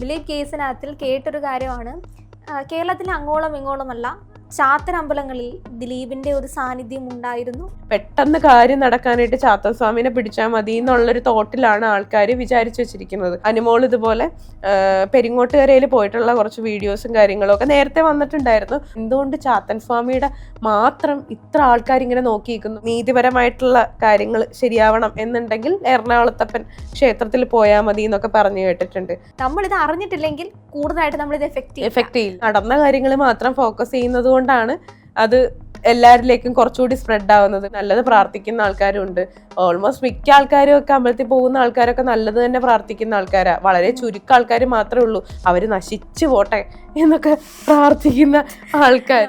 ദിലീപ് കേസിനകത്തിൽ കേട്ടൊരു കാര്യമാണ്, കേരളത്തിൽ അങ്ങോളം ഇങ്ങോളമല്ല ചാത്തനമ്പലങ്ങളിൽ ദിലീപിന്റെ ഒരു സാന്നിധ്യം ഉണ്ടായിരുന്നു. പെട്ടെന്ന് കാര്യം നടക്കാനായിട്ട് ചാത്തൻ സ്വാമിനെ പിടിച്ചാൽ മതി എന്നുള്ളൊരു തോട്ടിലാണ് ആൾക്കാർ വിചാരിച്ചു വെച്ചിരിക്കുന്നത്. അനുമോൾ ഇതുപോലെ പെരിങ്ങോട്ടുകരയിൽ പോയിട്ടുള്ള കുറച്ച് വീഡിയോസും കാര്യങ്ങളും ഒക്കെ നേരത്തെ വന്നിട്ടുണ്ടായിരുന്നു. എന്തുകൊണ്ട് ചാത്തൻ സ്വാമിയുടെ മാത്രം ഇത്ര ആൾക്കാർ ഇങ്ങനെ നോക്കിയിരിക്കുന്നു? നീതിപരമായിട്ടുള്ള കാര്യങ്ങൾ ശരിയാവണം എന്നുണ്ടെങ്കിൽ എറണാകുളത്തപ്പൻ ക്ഷേത്രത്തിൽ പോയാൽ മതി എന്നൊക്കെ പറഞ്ഞു കേട്ടിട്ടുണ്ട്. നമ്മളിത് അറിഞ്ഞിട്ടില്ലെങ്കിൽ കൂടുതലായിട്ട് നമ്മളിത് എഫക്ട് ചെയ്യും. നടന്ന കാര്യങ്ങൾ മാത്രം ഫോക്കസ് ചെയ്യുന്നത് കൊണ്ടാണ് അത് എല്ലാവരിലേക്കും കുറച്ചുകൂടി സ്പ്രെഡ് ആവുന്നത്. നല്ലത് പ്രാർത്ഥിക്കുന്ന ആൾക്കാരും ഉണ്ട്. ഓൾമോസ്റ്റ് മിക്ക ആൾക്കാരും ഒക്കെ അമ്പലത്തിൽ പോകുന്ന ആൾക്കാരൊക്കെ നല്ലത് തന്നെ പ്രാർത്ഥിക്കുന്ന ആൾക്കാരാ. വളരെ ചുരുക്കം ആൾക്കാർ മാത്രമേ ഉള്ളൂ അവര് നശിച്ചു പോട്ടെ എന്നൊക്കെ പ്രാർത്ഥിക്കുന്ന ആൾക്കാർ.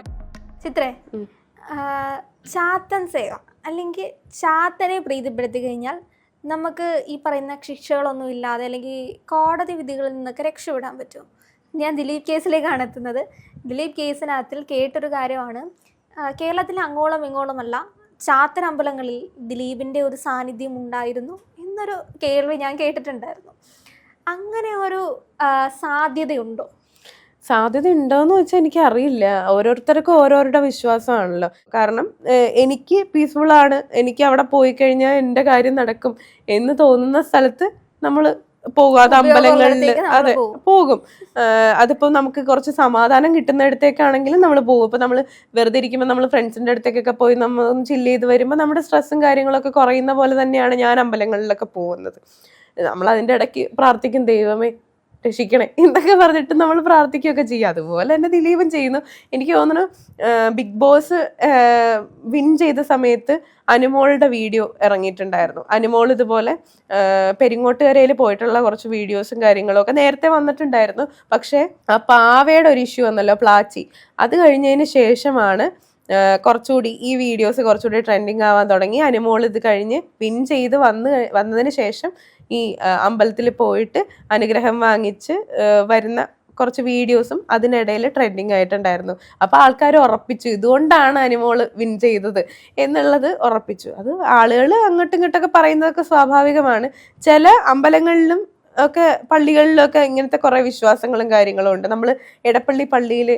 ചിത്രേ, ചാത്തൻ സേവ അല്ലെങ്കിൽ ചാത്തനെ പ്രീതിപ്പെടുത്തി കഴിഞ്ഞാൽ നമുക്ക് ഈ പറയുന്ന ശിക്ഷകളൊന്നും ഇല്ലാതെ അല്ലെങ്കിൽ കോടതി വിധികളിൽ നിന്നൊക്കെ രക്ഷപ്പെടാൻ പറ്റും. ഞാൻ ദിലീപ് കേസിലേക്കാണ് എത്തുന്നത്. ദിലീപ് കേസിനകത്തിൽ കേട്ടൊരു കാര്യമാണ്, കേരളത്തിൽ അങ്ങോളം ഇങ്ങോളമല്ല ചാത്തനമ്പലങ്ങളിൽ ദിലീപിൻ്റെ ഒരു സാന്നിധ്യം ഉണ്ടായിരുന്നു എന്നൊരു കേൾവി ഞാൻ കേട്ടിട്ടുണ്ടായിരുന്നു. അങ്ങനെ ഒരു സാധ്യതയുണ്ടോ? സാധ്യത ഉണ്ടോയെന്ന് വെച്ചാൽ എനിക്കറിയില്ല. ഓരോരുത്തർക്കും ഓരോരുടെ വിശ്വാസമാണല്ലോ. കാരണം എനിക്ക് പീസ്ഫുൾ ആണ്, എനിക്ക് അവിടെ പോയി കഴിഞ്ഞാൽ എൻ്റെ കാര്യം നടക്കും എന്ന് തോന്നുന്ന സ്ഥലത്ത് നമ്മൾ പോകും. അത് അമ്പലങ്ങളിൽ അതെ പോകും. അതിപ്പോ നമുക്ക് കുറച്ച് സമാധാനം കിട്ടുന്നിടത്തേക്കാണെങ്കിലും നമ്മൾ പോകും. ഇപ്പൊ നമ്മൾ വെറുതെ ഇരിക്കുമ്പോൾ നമ്മൾ ഫ്രണ്ട്സിന്റെ അടുത്തേക്കൊക്കെ പോയി നമ്മൾ ഒന്ന് ചില്ല് ചെയ്ത് വരുമ്പോൾ നമ്മുടെ സ്ട്രെസ്സും കാര്യങ്ങളൊക്കെ കുറയുന്ന പോലെ തന്നെയാണ് ഞാൻ അമ്പലങ്ങളിലൊക്കെ പോകുന്നത്. നമ്മൾ അതിന്റെ ഇടയ്ക്ക് പ്രാർത്ഥിക്കും, ദൈവമേ രക്ഷിക്കണേ എന്നൊക്കെ പറഞ്ഞിട്ട് നമ്മൾ പ്രാർത്ഥിക്കുകയൊക്കെ ചെയ്യും. അതുപോലെ തന്നെ ദിലീപും ചെയ്യുന്നു. എനിക്ക് തോന്നുന്നു ബിഗ് ബോസ് വിൻ ചെയ്ത സമയത്ത് അനുമോളുടെ വീഡിയോ ഇറങ്ങിയിട്ടുണ്ടായിരുന്നു. അനുമോൾ ഇതുപോലെ പെരിങ്ങോട്ടുകരയിൽ പോയിട്ടുള്ള കുറച്ച് വീഡിയോസും കാര്യങ്ങളും ഒക്കെ നേരത്തെ വന്നിട്ടുണ്ടായിരുന്നു. പക്ഷേ ആ പാവയുടെ ഒരു ഇഷ്യൂ വന്നല്ലോ, പ്ലാച്ചി. അത് കഴിഞ്ഞതിന് ശേഷമാണ് കുറച്ചുകൂടി ഈ വീഡിയോസ് കുറച്ചുകൂടി ട്രെൻഡിങ് ആവാൻ തുടങ്ങി. അനുമോൾ ഇത് കഴിഞ്ഞ് വിൻ ചെയ്ത് വന്നതിന് ശേഷം ഈ അമ്പലത്തിൽ പോയിട്ട് അനുഗ്രഹം വാങ്ങിച്ച് വരുന്ന കുറച്ച് വീഡിയോസും അതിനിടയിൽ ട്രെൻഡിങ് ആയിട്ടുണ്ടായിരുന്നു. അപ്പോൾ ആൾക്കാർ ഉറപ്പിച്ചു ഇതുകൊണ്ടാണ് അനുമോൾ വിൻ ചെയ്തത് എന്നുള്ളത് ഉറപ്പിച്ചു. അത് ആളുകൾ അങ്ങോട്ടും ഇങ്ങോട്ടൊക്കെ പറയുന്നതൊക്കെ സ്വാഭാവികമാണ്. ചില അമ്പലങ്ങളിലും ഒക്കെ പള്ളികളിലൊക്കെ ഇങ്ങനത്തെ കുറെ വിശ്വാസങ്ങളും കാര്യങ്ങളും ഉണ്ട്. നമ്മൾ എടപ്പള്ളി പള്ളിയിൽ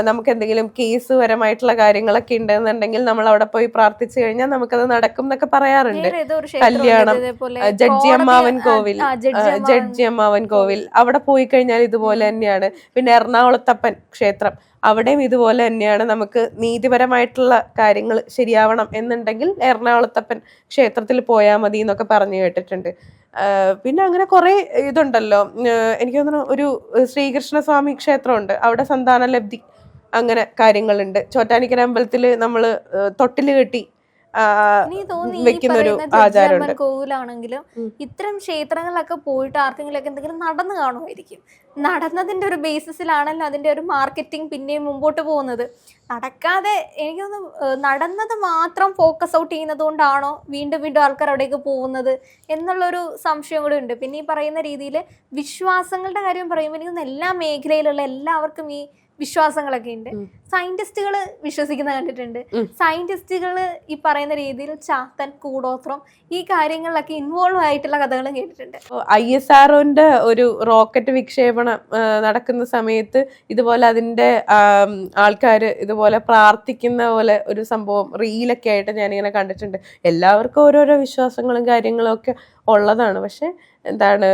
നമുക്ക് എന്തെങ്കിലും കേസ് പരമായിട്ടുള്ള കാര്യങ്ങളൊക്കെ ഉണ്ടെന്നുണ്ടെങ്കിൽ നമ്മൾ അവിടെ പോയി പ്രാർത്ഥിച്ചു കഴിഞ്ഞാൽ നമുക്കത് നടക്കും എന്നൊക്കെ പറയാറുണ്ട്. കല്യാണം, ജഡ്ജി അമ്മാവൻ കോവിൽ അവിടെ പോയി കഴിഞ്ഞാൽ ഇതുപോലെ തന്നെയാണ്. പിന്നെ എറണാകുളത്തപ്പൻ ക്ഷേത്രം, അവിടെയും ഇതുപോലെ തന്നെയാണ്. നമുക്ക് നീതിപരമായിട്ടുള്ള കാര്യങ്ങൾ ശരിയാവണം എന്നുണ്ടെങ്കിൽ എറണാകുളത്തപ്പൻ ക്ഷേത്രത്തിൽ പോയാൽ മതി എന്നൊക്കെ പറഞ്ഞു കേട്ടിട്ടുണ്ട്. പിന്നെ അങ്ങനെ കുറെ ഇതുണ്ടല്ലോ. എനിക്ക് തോന്നുന്നു ഒരു ശ്രീകൃഷ്ണസ്വാമി ക്ഷേത്രമുണ്ട്, അവിടെ സന്താന ലബ്ധി അങ്ങനെ കാര്യങ്ങളുണ്ട്. ചോറ്റാനിക്കര അമ്പലത്തിൽ നമ്മൾ തൊട്ടില് കെട്ടി വെക്കുന്നൊരു ആചാരമുണ്ട്. കോവിലാണെങ്കിലും ഇത്തരം ക്ഷേത്രങ്ങളിലൊക്കെ പോയിട്ട് ആർക്കെങ്കിലും എന്തെങ്കിലും നടന്നു കാണുമായിരിക്കും. നടന്നതിന്റെ ഒരു ബേസിസിലാണല്ലോ അതിന്റെ ഒരു മാർക്കറ്റിംഗ് പിന്നെയും മുമ്പോട്ട് പോകുന്നത്. നടക്കാതെ എനിക്കൊന്ന് നടന്നത് മാത്രം ഫോക്കസ് ഔട്ട് ചെയ്യുന്നത് കൊണ്ടാണോ വീണ്ടും വീണ്ടും ആൾക്കാർ അവിടേക്ക് പോകുന്നത് എന്നുള്ളൊരു സംശയം കൂടി ഉണ്ട്. പിന്നെ ഈ പറയുന്ന രീതിയിൽ വിശ്വാസങ്ങളുടെ കാര്യം പറയുമ്പോൾ എനിക്കൊന്ന് എല്ലാ മേഖലയിലുള്ള എല്ലാവർക്കും ഈ വിശ്വാസങ്ങളൊക്കെ ഉണ്ട്. സയന്റിസ്റ്റുകൾ വിശ്വസിക്കുന്ന കണ്ടിട്ടുണ്ട്. സയന്റിസ്റ്റുകൾ ഈ പറയുന്ന രീതിയിൽ ചാത്തൻ, കൂടോത്രം ഈ കാര്യങ്ങളിലൊക്കെ ഇൻവോൾവ് ആയിട്ടുള്ള കഥകളും കേട്ടിട്ടുണ്ട്. ISROന്റെ ഒരു റോക്കറ്റ് വിക്ഷേപണം നടക്കുന്ന സമയത്ത് ഇതുപോലെ അതിന്റെ ആൾക്കാർ ഇതുപോലെ പ്രാർത്ഥിക്കുന്ന പോലെ ഒരു സംഭവം റീലൊക്കെ ആയിട്ട് ഞാനിങ്ങനെ കണ്ടിട്ടുണ്ട്. എല്ലാവർക്കും ഓരോരോ വിശ്വാസങ്ങളും കാര്യങ്ങളും ഒക്കെ ഉള്ളതാണ്. പക്ഷെ എന്താണ്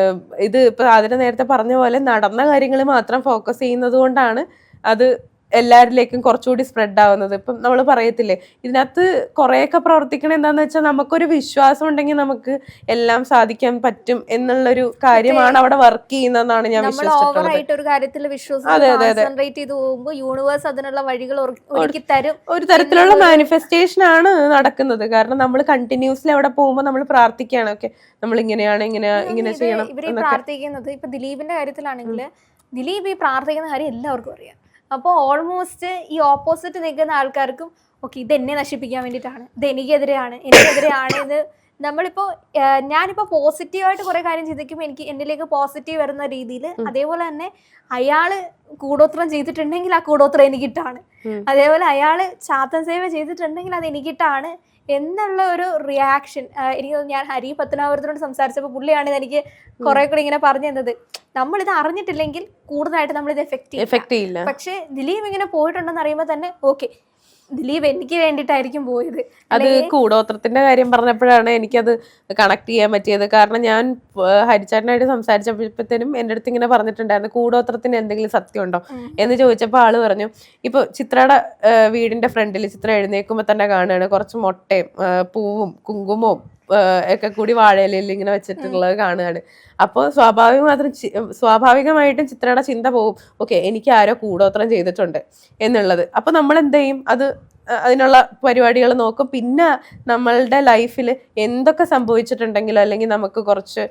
ഇത് ഇപ്പൊ അതിന് നേരത്തെ പറഞ്ഞ പോലെ നടന്ന കാര്യങ്ങൾ മാത്രം ഫോക്കസ് ചെയ്യുന്നത് കൊണ്ടാണ് അത് എല്ലാവരിലേക്കും കുറച്ചുകൂടി സ്പ്രെഡ് ആവുന്നത്. ഇപ്പം നമ്മൾ പറയത്തില്ലേ, ഇതിനകത്ത് കുറേയൊക്കെ പ്രവർത്തിക്കണം എന്താന്ന് വെച്ചാൽ നമുക്കൊരു വിശ്വാസം ഉണ്ടെങ്കിൽ നമുക്ക് എല്ലാം സാധിക്കാൻ പറ്റും എന്നുള്ളൊരു കാര്യമാണ് അവിടെ വർക്ക് ചെയ്യുന്നതെന്നാണ് ഞാൻ വിശ്വസിച്ചിട്ടുള്ളത്. ഒരു തരത്തിലുള്ള മാനിഫെസ്റ്റേഷൻ ആണ് നടക്കുന്നത്. കാരണം നമ്മൾ കണ്ടിന്യൂസ്ലി അവിടെ പോകുമ്പോൾ നമ്മൾ പ്രാർത്ഥിക്കുകയാണ്, ഓക്കെ നമ്മൾ ഇങ്ങനെയാണ് ഇങ്ങനെ ചെയ്യണം. ഇവര് പ്രാർത്ഥിക്കുന്നത് ഇപ്പൊ ദിലീപിന്റെ കാര്യത്തിലാണെങ്കിൽ ദിലീപ് ഈ പ്രാർത്ഥിക്കുന്ന കാര്യം എല്ലാവർക്കും അറിയാം. അപ്പോൾ ഓൾമോസ്റ്റ് ഈ ഓപ്പോസിറ്റ് നിൽക്കുന്ന ആൾക്കാർക്കും ഓക്കെ ഇത് എന്നെ നശിപ്പിക്കാൻ വേണ്ടിയിട്ടാണ്, ഇത് എനിക്കെതിരെയാണ് ഇത് ഞാനിപ്പോൾ പോസിറ്റീവായിട്ട് കുറെ കാര്യം ചിന്തിക്കുമ്പോൾ എനിക്ക് എന്നിലേക്ക് പോസിറ്റീവ് വരുന്ന രീതിയിൽ, അതേപോലെ തന്നെ അയാള് കൂടോത്രം ചെയ്തിട്ടുണ്ടെങ്കിൽ ആ കൂടോത്രം എനിക്കിട്ടാണ്, അതേപോലെ അയാള് ചാത്തൻ സേവ ചെയ്തിട്ടുണ്ടെങ്കിൽ അത് എനിക്കിട്ടാണ് എന്നുള്ള ഒരു റിയാക്ഷൻ എനിക്ക് തോന്നുന്നു. ഞാൻ ഹരി പത്തനാപുരത്തിനോട് സംസാരിച്ചപ്പോൾ പുള്ളിയാണ് എനിക്ക് കുറെ കൂടി ഇങ്ങനെ പറഞ്ഞു തന്നത്, നമ്മളിത് അറിഞ്ഞിട്ടില്ലെങ്കിൽ കൂടുതലായിട്ട് നമ്മളിത് എഫക്റ്റ് ചെയ്യില്ല. പക്ഷെ ദിലീപ് ഇങ്ങനെ പോയിട്ടുണ്ടെന്ന് അറിയുമ്പോൾ തന്നെ ഓക്കെ, ദിലീപ് എനിക്ക് വേണ്ടിയിട്ടായിരിക്കും പോയത്. അത് കൂടോത്രത്തിന്റെ കാര്യം പറഞ്ഞപ്പോഴാണ് എനിക്കത് കണക്ട് ചെയ്യാൻ പറ്റിയത്. കാരണം ഞാൻ ഹരിച്ചാട്ടനായിട്ട് സംസാരിച്ചപ്പോഴത്തേനും എൻ്റെ അടുത്ത് ഇങ്ങനെ പറഞ്ഞിട്ടുണ്ടായിരുന്നു, കൂടോത്രത്തിന് എന്തെങ്കിലും സത്യം ഉണ്ടോ എന്ന് ചോദിച്ചപ്പോൾ ആള് പറഞ്ഞു, ഇപ്പൊ ചിത്രയുടെ വീടിന്റെ ഫ്രണ്ടിൽ ചിത്ര എഴുന്നേൽക്കുമ്പോൾ തന്നെ കാണുകയാണ് കുറച്ച് മുട്ടയും പൂവും കുങ്കുമവും ഒക്കെ കൂടി വാഴയിലയിൽ ഇങ്ങനെ വെച്ചിട്ടുള്ളത് കാണുകയാണ്. അപ്പോൾ സ്വാഭാവികമായിട്ടും ചിത്രയുടെ ചിന്ത പോകും, ഓക്കെ എനിക്ക് ആരോ കൂടോത്രം ചെയ്തിട്ടുണ്ട് എന്നുള്ളത്. അപ്പൊ നമ്മൾ എന്ത് ചെയ്യും, അതിനുള്ള പരിപാടികൾ നോക്കും. പിന്നെ നമ്മളുടെ ലൈഫിൽ എന്തൊക്കെ സംഭവിച്ചിട്ടുണ്ടെങ്കിലോ അല്ലെങ്കിൽ നമുക്ക് കുറച്ച്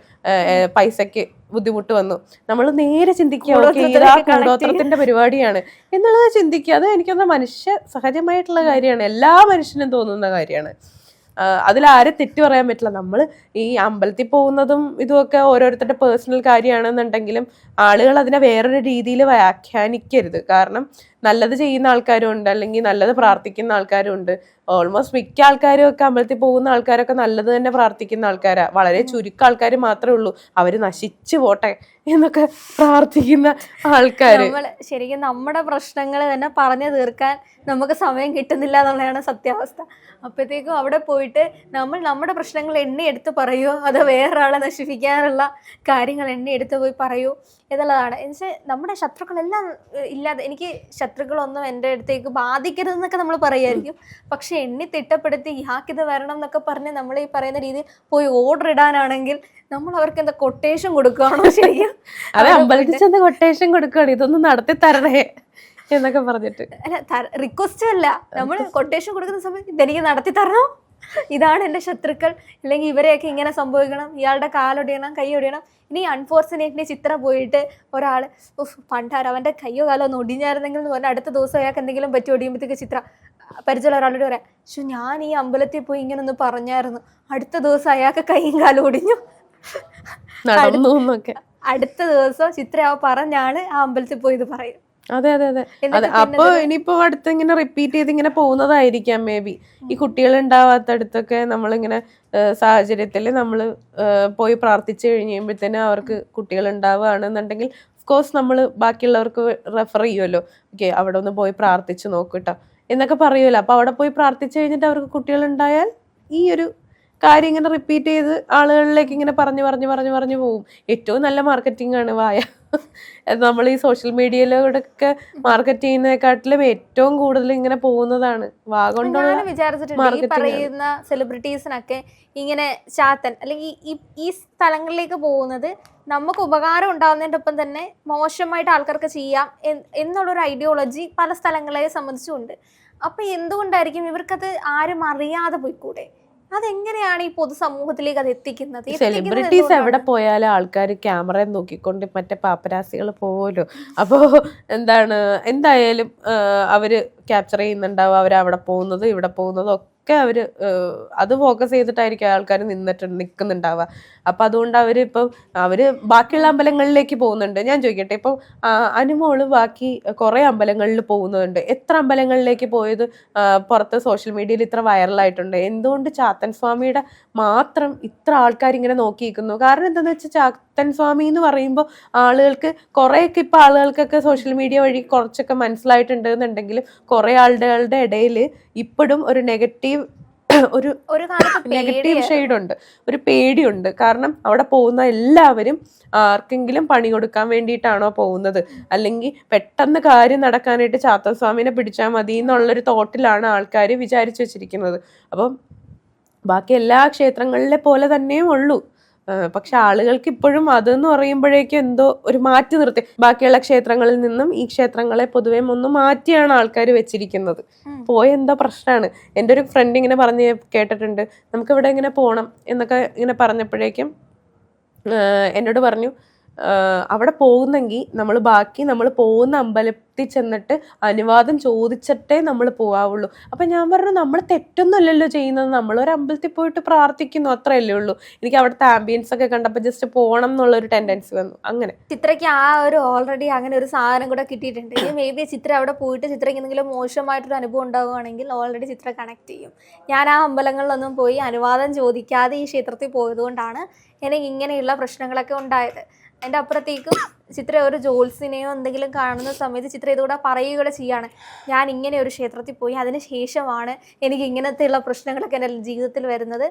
പൈസക്ക് ബുദ്ധിമുട്ട് വന്നു, നമ്മൾ നേരെ ചിന്തിക്കുക ഓക്കെ ഇതാ കൂടോത്രത്തിന്റെ പരിപാടിയാണ് എന്നുള്ളത് ചിന്തിക്കുക. അത് എനിക്കൊന്ന് മനുഷ്യ സഹജമായിട്ടുള്ള കാര്യമാണ്, എല്ലാ മനുഷ്യനും തോന്നുന്ന കാര്യമാണ്. അതിലാരും തെറ്റു പറയാൻ പറ്റില്ല. നമ്മൾ ഈ അമ്പലത്തിൽ പോകുന്നതും ഇതുമൊക്കെ ഓരോരുത്തരുടെ പേഴ്സണൽ കാര്യമാണെന്നുണ്ടെങ്കിലും ആളുകൾ അതിനെ വേറൊരു രീതിയിൽ വ്യാഖ്യാനിക്കരുത്. കാരണം നല്ലത് ചെയ്യുന്ന ആൾക്കാരും ഉണ്ട്, അല്ലെങ്കിൽ നല്ലത് പ്രാർത്ഥിക്കുന്ന ആൾക്കാരും ഉണ്ട്. ഓൾമോസ്റ്റ് മിക്ക ആൾക്കാരും ഒക്കെ അമ്പലത്തിൽ പോകുന്ന ആൾക്കാരൊക്കെ നല്ലത് തന്നെ പ്രാർത്ഥിക്കുന്ന ആൾക്കാരാ. വളരെ ചുരുക്കം ആൾക്കാർ മാത്രമേ ഉള്ളൂ അവര് നശിച്ചു പോട്ടെ എന്നൊക്കെ പ്രാർത്ഥിക്കുന്ന ആൾക്കാർ. ശരിക്കും നമ്മുടെ പ്രശ്നങ്ങൾ തന്നെ പറഞ്ഞു തീർക്കാൻ നമുക്ക് സമയം കിട്ടുന്നില്ല എന്നുള്ളതാണ് സത്യാവസ്ഥ. അപ്പോഴത്തേക്കും അവിടെ പോയിട്ട് നമ്മൾ നമ്മുടെ പ്രശ്നങ്ങൾ എടുത്ത് പറയുമോ അതോ വേറൊരാളെ നശിപ്പിക്കാനുള്ള കാര്യങ്ങൾ എടുത്ത് പോയി പറയൂ എന്നുള്ളതാണ്. എന്നുവെച്ചാൽ നമ്മുടെ ശത്രുക്കളെല്ലാം ഇല്ലാതെ, എനിക്ക് ശത്രുക്കളൊന്നും എൻ്റെ അടുത്തേക്ക് ബാധിക്കരുതെന്നൊക്കെ നമ്മൾ പറയുമായിരിക്കും. പക്ഷെ തിട്ടപ്പെടുത്തി ഇയാൾക്കിത് വരണം എന്നൊക്കെ പറഞ്ഞ് നമ്മൾ ഈ പറയുന്ന രീതിയിൽ പോയി ഓർഡർ ഇടാനാണെങ്കിൽ നമ്മൾ അവർക്ക് എന്താ കൊട്ടേഷൻ കൊടുക്കുകയാണോ? ശരിക്കും അതെ, അമ്പലത്തിൽ ചെന്ന് കൊട്ടേഷൻ കൊടുക്കുകയാണ്, ഇതൊന്നും നടത്തി തരണേ എന്നൊക്കെ പറഞ്ഞിട്ട്. അല്ല, റിക്വസ്റ്റ് അല്ല, നമ്മൾ കൊട്ടേഷൻ കൊടുക്കുന്ന സമയത്ത് ഇതെനിക്ക് നടത്തി തരണോ, ഇതാണ് എൻ്റെ ശത്രുക്കൾ, അല്ലെങ്കിൽ ഇവരെയൊക്കെ ഇങ്ങനെ സംഭവിക്കണം, ഇയാളുടെ കാലൊടിയണം കൈ ഒടിയണം. ഇനി അൺഫോർച്ചുനേറ്റ്ലി ചിത്ര പോയിട്ട് ഒരാൾ പണ്ടാരം അവൻ്റെ കയ്യോ കാലോ ഒന്ന് ഒടിഞ്ഞായിരുന്നെങ്കിൽ എന്ന് പറഞ്ഞാൽ അടുത്ത ദിവസം അയാൾക്ക് എന്തെങ്കിലും പറ്റി ഒടിയുമ്പോഴത്തേക്ക് ചിത്ര പരിചയമുള്ള ഒരാളോട് പറയാം, പക്ഷെ ഞാൻ ഈ അമ്പലത്തിൽ പോയി ഇങ്ങനെ ഒന്ന് പറഞ്ഞായിരുന്നു, അടുത്ത ദിവസം അയാൾക്ക് കൈയും കാലും ഒടിഞ്ഞു. അടുത്ത ദിവസം ചിത്ര പറഞ്ഞാണ് ആ അമ്പലത്തിൽ പോയി ഇത് പറയും. അതെ അതെ അതെ അതെ. അപ്പൊ ഇനിയിപ്പോ അടുത്ത് ഇങ്ങനെ റിപ്പീറ്റ് ചെയ്ത് ഇങ്ങനെ പോകുന്നതായിരിക്കാം മേ ബി. ഈ കുട്ടികൾ ഉണ്ടാവാത്തടുത്തൊക്കെ നമ്മളിങ്ങനെ സാഹചര്യത്തിൽ നമ്മൾ പോയി പ്രാർത്ഥിച്ചു കഴിയുമ്പോഴത്തേനും അവർക്ക് കുട്ടികൾ ഉണ്ടാവുകയാണെന്നുണ്ടെങ്കിൽ ഓഫ്കോഴ്സ് നമ്മൾ ബാക്കിയുള്ളവർക്ക് റെഫർ ചെയ്യുമല്ലോ, ഓക്കെ അവിടെ ഒന്ന് പോയി പ്രാർത്ഥിച്ചു നോക്കൂട്ടോ എന്നൊക്കെ പറയുമല്ലോ. അപ്പൊ അവിടെ പോയി പ്രാർത്ഥിച്ചു കഴിഞ്ഞിട്ട് അവർക്ക് കുട്ടികൾ ഉണ്ടായാൽ ഈ ഒരു കാര്യം ഇങ്ങനെ റിപ്പീറ്റ് ചെയ്ത് ആളുകളിലേക്ക് ഇങ്ങനെ പറഞ്ഞു പോകും. ഏറ്റവും നല്ല മാർക്കറ്റിംഗ് ആണ് വായ. നമ്മൾ ഈ സോഷ്യൽ മീഡിയയിലൂടെയൊക്കെ മാർക്കറ്റ് ചെയ്യുന്നതിനെക്കാട്ടിലും ഏറ്റവും കൂടുതൽ ഇങ്ങനെ പോകുന്നതാണ് വാ കൊണ്ടുള്ള. ഞാൻ വിചാരിച്ചിട്ടുണ്ട് ഈ പറയുന്ന സെലിബ്രിറ്റീസിനൊക്കെ ഇങ്ങനെ ചാത്തൻ അല്ലെങ്കിൽ ഈ സ്ഥലങ്ങളിലേക്ക് പോകുന്നത് നമുക്ക് ഉപകാരം ഉണ്ടാകുന്നതിൻ്റെ ഒപ്പം തന്നെ മോശമായിട്ട് ആൾക്കാർക്ക് ചെയ്യാം എന്നുള്ളൊരു ഐഡിയോളജി പല സ്ഥലങ്ങളെ സംബന്ധിച്ചുണ്ട്. അപ്പൊ എന്തുകൊണ്ടായിരിക്കും ഇവർക്കത് ആരും അറിയാതെ പോയിക്കൂടെ? അതെങ്ങനെയാണ് ഈ പൊതുസമൂഹത്തിലേക്ക് അത് എത്തിക്കുന്നത്? സെലിബ്രിറ്റീസ് എവിടെ പോയാലും ആൾക്കാർ ക്യാമറ നോക്കിക്കൊണ്ട് മറ്റേ പാപ്പരാസികൾ പോവുമല്ലോ. അപ്പോൾ എന്തായാലും അവര് ക്യാപ്ചർ ചെയ്യുന്നുണ്ടാവും, അവരവിടെ പോകുന്നത് ഇവിടെ പോകുന്നതും ഒക്കെ അവര് അത് ഫോക്കസ് ചെയ്തിട്ടായിരിക്കും ആൾക്കാർ നിൽക്കുന്നുണ്ടാവുക. അപ്പൊ അതുകൊണ്ട് അവര് ബാക്കിയുള്ള അമ്പലങ്ങളിലേക്ക് പോകുന്നുണ്ട്. ഞാൻ ചോദിക്കട്ടെ, ഇപ്പൊ അനുമോള് ബാക്കി കുറെ അമ്പലങ്ങളിൽ പോകുന്നുണ്ട്. എത്ര അമ്പലങ്ങളിലേക്ക് പോയത് പുറത്ത് സോഷ്യൽ മീഡിയയിൽ ഇത്ര വൈറലായിട്ടുണ്ട്. എന്തുകൊണ്ട് ചാത്തൻ സ്വാമിയുടെ മാത്രം ഇത്ര ആൾക്കാർ ഇങ്ങനെ നോക്കിയിരിക്കുന്നു? കാരണം എന്താണെന്ന് വെച്ചാൽ ചാത്തൻ സ്വാമി എന്ന് പറയുമ്പോൾ ആളുകൾക്ക് കുറേയൊക്കെ ഇപ്പൊ ആളുകൾക്കൊക്കെ സോഷ്യൽ മീഡിയ വഴി കുറച്ചൊക്കെ മനസ്സിലായിട്ടുണ്ട് എന്നുണ്ടെങ്കിലും കുറെ ആളുകളുടെ ഇടയിൽ ഇപ്പോഴും ഒരു നെഗറ്റീവ് ഷെയ്ഡ് ഉണ്ട്, ഒരു പേടിയുണ്ട്. കാരണം അവിടെ പോകുന്ന എല്ലാവരും ആർക്കെങ്കിലും പണി കൊടുക്കാൻ വേണ്ടിയിട്ടാണോ പോകുന്നത്, അല്ലെങ്കിൽ പെട്ടെന്ന് കാര്യം നടക്കാനായിട്ട് ചാത്തൻ സ്വാമിനെ പിടിച്ചാൽ മതി എന്നുള്ളൊരു തോട്ടിലാണ് ആൾക്കാർ വിചാരിച്ചു വെച്ചിരിക്കുന്നത്. അപ്പം ബാക്കി എല്ലാ ക്ഷേത്രങ്ങളിലെ പോലെ തന്നെയും ഉള്ളൂ. പക്ഷെ ആളുകൾക്ക് ഇപ്പോഴും അതെന്ന് പറയുമ്പോഴേക്കും എന്തോ ഒരു മാറ്റി നിർത്തി ബാക്കിയുള്ള ക്ഷേത്രങ്ങളിൽ നിന്നും ഈ ക്ഷേത്രങ്ങളെ പൊതുവെ ഒന്ന് മാറ്റിയാണ് ആൾക്കാർ വെച്ചിരിക്കുന്നത്. എന്തോ പ്രശ്നമാണ്. എൻ്റെ ഒരു ഫ്രണ്ട് ഇങ്ങനെ പറഞ്ഞ് കേട്ടിട്ടുണ്ട്, നമുക്കിവിടെ ഇങ്ങനെ പോകണം എന്നൊക്കെ ഇങ്ങനെ പറഞ്ഞപ്പോഴേക്കും എന്നോട് പറഞ്ഞു, അവിടെ പോകുന്നെങ്കിൽ നമ്മൾ പോകുന്ന അമ്പലത്തിൽ ചെന്നിട്ട് അനുവാദം ചോദിച്ചിട്ടേ നമ്മൾ പോകാവുള്ളൂ. അപ്പം ഞാൻ പറഞ്ഞു നമ്മൾ തെറ്റൊന്നുമല്ലല്ലോ ചെയ്യുന്നത്, നമ്മളൊരു അമ്പലത്തിൽ പോയിട്ട് പ്രാർത്ഥിക്കുന്നു, അത്രയല്ലേ ഉള്ളൂ. എനിക്ക് അവിടുത്തെ ആംബിയൻസ് ഒക്കെ കണ്ടപ്പോൾ ജസ്റ്റ് പോകണം എന്നുള്ളൊരു ടെൻഡൻസി വന്നു. അങ്ങനെ ചിത്രയ്ക്ക് ആ ഒരു ഓൾറെഡി അങ്ങനെ ഒരു സാധനം കൂടെ കിട്ടിയിട്ടുണ്ട്. ഇനി മേ ബി ചിത്ര അവിടെ പോയിട്ട് ചിത്രയ്ക്ക് എന്തെങ്കിലും മോശമായിട്ടൊരു അനുഭവം ഉണ്ടാവുകയാണെങ്കിൽ ഓൾറെഡി ചിത്ര കണക്ട് ചെയ്യും. ഞാൻ ആ അമ്പലങ്ങളിലൊന്നും പോയി അനുവാദം ചോദിക്കാതെ ഈ ക്ഷേത്രത്തിൽ പോയതുകൊണ്ടാണ് എനിക്ക് ഇങ്ങനെയുള്ള പ്രശ്നങ്ങളൊക്കെ ഉണ്ടായത്. അതിൻ്റെ അപ്പുറത്തേക്കും ചിത്ര ഒരു ജോത്സ്യനെയോ എന്തെങ്കിലും കാണുന്ന സമയത്ത് ചിത്ര ഇതുകൂടെ പറയുകയും ചെയ്യാണ്, ഞാൻ ഇങ്ങനെ ഒരു ക്ഷേത്രത്തിൽ പോയി അതിന് ശേഷമാണ് എനിക്ക് ഇങ്ങനത്തെയുള്ള പ്രശ്നങ്ങളൊക്കെ എൻ്റെ ജീവിതത്തിൽ വരുന്നത്,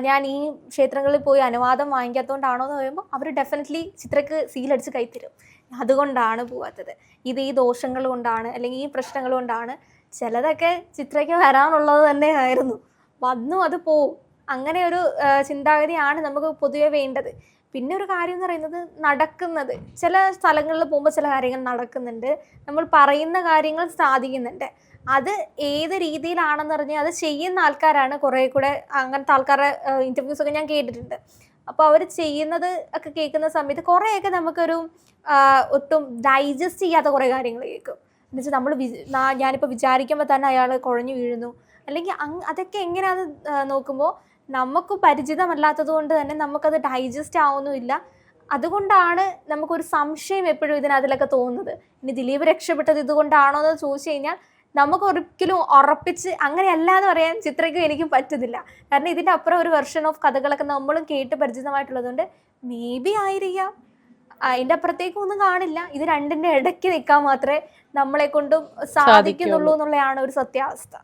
ഞാൻ ഈ ക്ഷേത്രങ്ങളിൽ പോയി അനുവാദം വാങ്ങിക്കാത്തതുകൊണ്ടാണോ എന്ന് പറയുമ്പോൾ അവർ ഡെഫിനറ്റ്ലി ചിത്രക്ക് സീലടിച്ച് കൈത്തരും. അതുകൊണ്ടാണ് പോവാത്തത്, ഇത് ഈ ദോഷങ്ങൾ കൊണ്ടാണ് അല്ലെങ്കിൽ ഈ പ്രശ്നങ്ങൾ കൊണ്ടാണ്. ചിലതൊക്കെ ചിത്രയ്ക്ക് വരാനുള്ളത് തന്നെ ആയിരുന്നു, വന്നു അത് പോവും. അങ്ങനെ ഒരു ചിന്താഗതിയാണ് നമുക്ക് പൊതുവെ വേണ്ടത്. പിന്നെ ഒരു കാര്യം എന്ന് പറയുന്നത് നടക്കുന്നത്, ചില സ്ഥലങ്ങളിൽ പോകുമ്പോൾ ചില കാര്യങ്ങൾ നടക്കുന്നുണ്ട്, നമ്മൾ പറയുന്ന കാര്യങ്ങൾ സാധിക്കുന്നുണ്ട്. അത് ഏത് രീതിയിലാണെന്ന് പറഞ്ഞാൽ അത് ചെയ്യുന്ന ആൾക്കാരാണ് കുറേ കൂടെ, അങ്ങനത്തെ ആൾക്കാരുടെ ഇൻ്റർവ്യൂസൊക്കെ ഞാൻ കേട്ടിട്ടുണ്ട്. അപ്പോൾ അവർ ചെയ്യുന്നത് ഒക്കെ കേൾക്കുന്ന സമയത്ത് കുറേയൊക്കെ നമുക്കൊരു ഒട്ടും ഡൈജസ്റ്റ് ചെയ്യാത്ത കുറേ കാര്യങ്ങൾ കേൾക്കും. എന്നുവെച്ചാൽ നമ്മൾ ഞാനിപ്പോൾ വിചാരിക്കുമ്പോൾ തന്നെ അയാൾ കുഴഞ്ഞു വീഴുന്നു, അല്ലെങ്കിൽ അതൊക്കെ എങ്ങനെയാണെന്ന് നോക്കുമ്പോൾ നമുക്ക് പരിചിതമല്ലാത്തത് കൊണ്ട് തന്നെ നമുക്കത് ഡൈജസ്റ്റ് ആവുന്നുമില്ല. അതുകൊണ്ടാണ് നമുക്കൊരു സംശയം എപ്പോഴും ഇതിനകത്തിലൊക്കെ തോന്നുന്നത്. ഇനി ദിലീപ് രക്ഷപ്പെട്ടത് ഇതുകൊണ്ടാണോ എന്ന് ചോദിച്ചു കഴിഞ്ഞാൽ നമുക്ക് ഒരിക്കലും ഉറപ്പിച്ച് അങ്ങനെയല്ലാന്ന് പറയാൻ ചിത്രയ്ക്കും എനിക്കും പറ്റുന്നില്ല. കാരണം ഇതിൻ്റെ അപ്പുറം ഒരു വെർഷൻ ഓഫ് കഥകളൊക്കെ നമ്മളും കേട്ട് പരിചിതമായിട്ടുള്ളതുകൊണ്ട് മേ ബി ആയിരിക്കാം. അതിൻ്റെ അപ്പുറത്തേക്കും ഒന്നും കാണില്ല. ഇത് രണ്ടിൻ്റെ ഇടയ്ക്ക് നിൽക്കാൻ മാത്രമേ നമ്മളെ കൊണ്ടും സാധിക്കുന്നുള്ളൂ എന്നുള്ളതാണ് ഒരു സത്യാവസ്ഥ.